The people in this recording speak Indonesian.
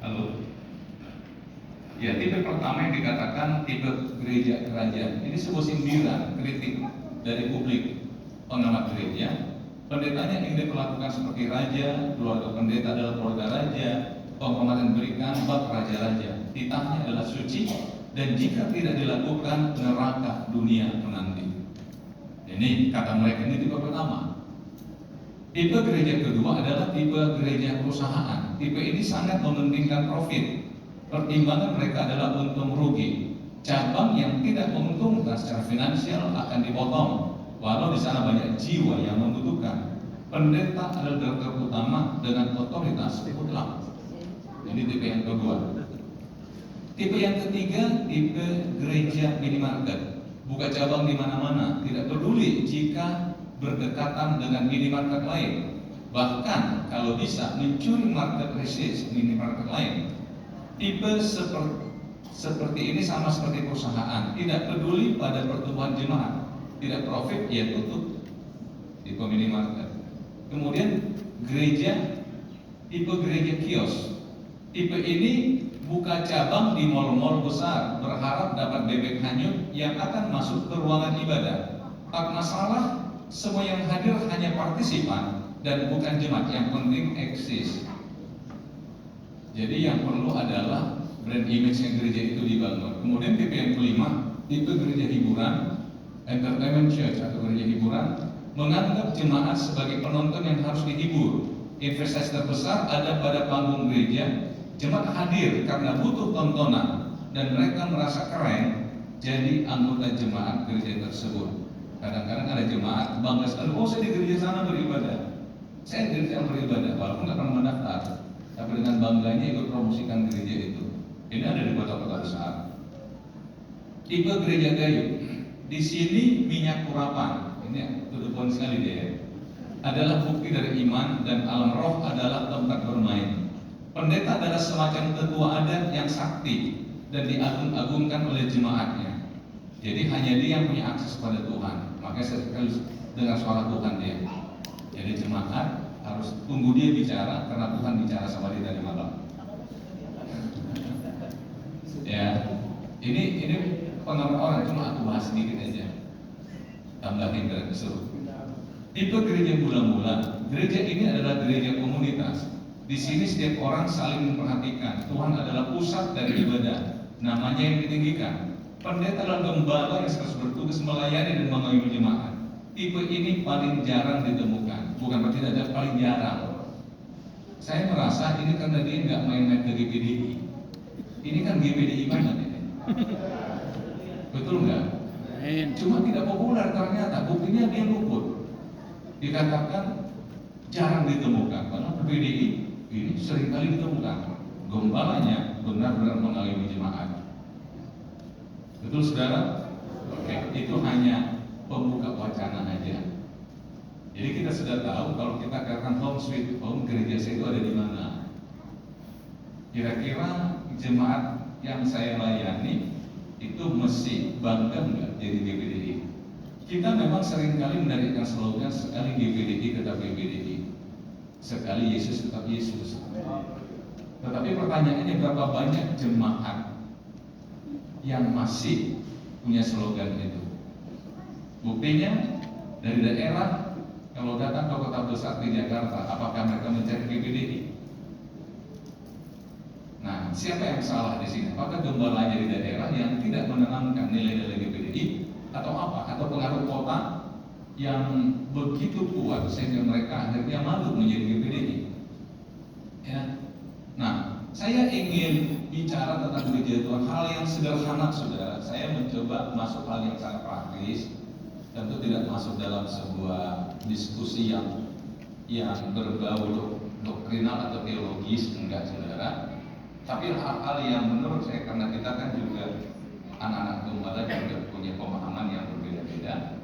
Halo. Ya, tipe pertama yang dikatakan tipe gereja kerajaan. Ini sebuah sindiran kritik dari publik pengamat gereja. Pendetanya ingin diperlakukan seperti raja, keluarga pendeta adalah keluarga raja, penghormatan diberikan bab raja-raja. Titahnya adalah suci dan jika tidak dilakukan neraka dunia menanti. Ini kata mereka, ini tipe pertama. Tipe gereja kedua adalah tipe gereja perusahaan. Tipe ini sangat mementingkan profit. Pertimbangan mereka adalah untung rugi. Cabang yang tidak menguntungkan secara finansial akan dipotong, walau di sana banyak jiwa yang membutuhkan. Pendeta adalah direktur utama dengan otoritas mutlak. Ini tipe yang kedua. Tipe yang ketiga, tipe gereja minimarket. Buka cabang di mana-mana, tidak peduli jika berdekatan dengan minimarket lain. Bahkan kalau bisa mencuri market research minimarket lain. Tipe seperti ini sama seperti perusahaan, tidak peduli pada pertumbuhan jemaat, tidak profit, ya tutup. Tipe minimarket. Kemudian tipe gereja kios. Tipe ini buka cabang di mal-mal besar, berharap dapat bebek hanyut yang akan masuk ke ruangan ibadah. Tak masalah, semua yang hadir hanya partisipan dan bukan jemaat, yang penting eksis. Jadi yang perlu adalah brand image yang gereja itu dibangun. Kemudian tipe yang kelima, tipe gereja hiburan, entertainment church atau gereja hiburan, menganggap jemaat sebagai penonton yang harus dihibur. Investasi terbesar ada pada panggung gereja. Jemaat hadir karena butuh tontonan dan mereka merasa keren jadi anggota jemaat gereja tersebut. Kadang-kadang ada jemaat bangga sekali, oh saya di gereja sana beribadah, saya di gereja yang beribadah, walaupun nggak pernah mendaftar, tapi dengan bangganya ikut promosikan gereja itu. Ini ada di kota-kota besar. Tipe gereja gayu, di sini minyak urapan, ini to the point sekali dia, adalah bukti dari iman dan alam roh adalah tempat bermain. Pendeta adalah semacam ketua adat yang sakti dan diagung-agungkan oleh jemaatnya. Jadi hanya dia yang punya akses pada Tuhan. Makanya saya harus dengar suara Tuhan dia. Jadi jemaat harus tunggu dia bicara karena Tuhan bicara sama dia dari malam. Ya, ini pengamat orang, cuma aku bahas sedikit aja. Tambahin dari keseluruh. Tipe gereja mula-mula. Gereja ini adalah gereja komunitas. Di sini setiap orang saling memperhatikan. Tuhan adalah pusat dari ibadah. Namanya yang ditinggikan. Pendeta adalah gembala yang harus bertugas melayani dan mengayomi jemaat. Tipe ini paling jarang ditemukan. Bukan berarti tidak, paling jarang. Saya merasa ini karena dia nggak main-main ke GPDI. Ini kan GPDI banget ini. Betul nggak? Cuma tidak populer ternyata. Buktinya dia luput. Dikatakan jarang ditemukan. Karena GPDI ini seringkali ditemukan. Gembalanya benar-benar mengayomi jemaat. Betul saudara? Oke, itu hanya pembuka wacana aja. Jadi kita sudah tahu kalau kita katakan home sweet home, gereja saya itu ada di mana. Kira-kira jemaat yang saya layani itu mesti bangga nggak jadi GPDI? Kita memang seringkali menarikkan slogan sekali GPDI tetap GPDI, sekali Yesus tetap Yesus. Tetapi pertanyaannya berapa banyak jemaat yang masih punya slogan itu? Buktinya dari daerah, kalau datang ke kota besar di Jakarta, apakah mereka mencari GPDI? Nah, siapa yang salah di sini? Apakah gembalanya di daerah yang tidak menanamkan nilai-nilai GPDI, atau apa? Atau pengaruh kota yang begitu kuat sehingga mereka akhirnya malu menjadi GPDI? Ya. Nah, saya ingin bicara tentang gereja Tuhan, hal yang sederhana, saudara. Saya mencoba masuk hal yang sangat praktis. Tentu tidak masuk dalam sebuah diskusi yang berbau doktrinal atau teologis, enggak saudara. Tapi hal-hal yang menurut saya, karena kita kan juga anak-anak gembala juga punya pemahaman yang berbeda-beda.